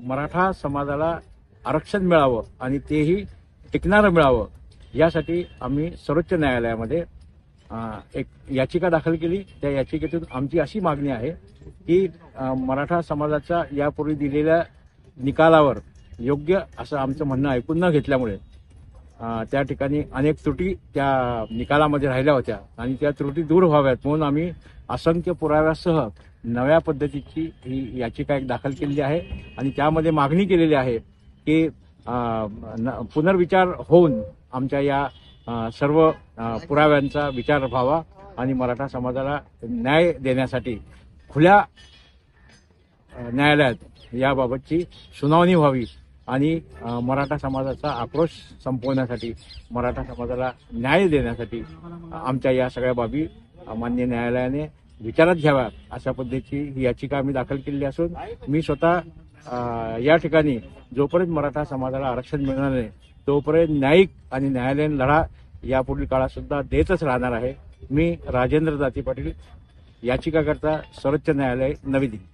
मराठा समाजाला आरक्षण मिळावं आणि तेही टिकणारं मिळावं यासाठी आम्ही सर्वोच्च न्यायालयामध्ये एक याचिका दाखल केली। त्या याचिकेतून आमची अशी मागणी आहे की मराठा समाजाच्या यापूर्वी दिलेल्या निकालावर योग्य असं आमचं म्हणणं ऐकून न घेतल्यामुळे त्या ठिकाणी अनेक त्रुटी त्या निकालामध्ये राहिल्या होत्या आणि त्या त्रुटी दूर व्हाव्यात म्हणून आम्ही असंख्य पुराव्यासह नव्या पद्धतीची ही याचिका एक दाखल केलेली आहे आणि त्यामध्ये मागणी केलेली आहे की पुनर्विचार होऊन आमच्या या सर्व पुराव्यांचा विचार व्हावा आणि मराठा समाजाला न्याय देण्यासाठी खुल्या न्यायालयात याबाबतची सुनावणी व्हावी आणि मराठा समाजाचा आक्रोश संपवण्यासाठी मराठा समाजाला न्याय देण्यासाठी आमच्या या सगळ्या बाबी मान्य न्यायालयाने विचारात घ्याव्या अशा पद्धतीची ही याचिका आम्ही दाखल केलेली असून मी स्वतः या ठिकाणी जोपर्यंत मराठा समाजाला आरक्षण मिळणार नाही तोपर्यंत न्यायिक आणि न्यायालयीन लढा यापुढील काळात सुद्धा देतच राहणार आहे। मी राजेंद्र दाती पाटील, याचिकाकर्ता, सर्वोच्च न्यायालय, नवी दिल्ली।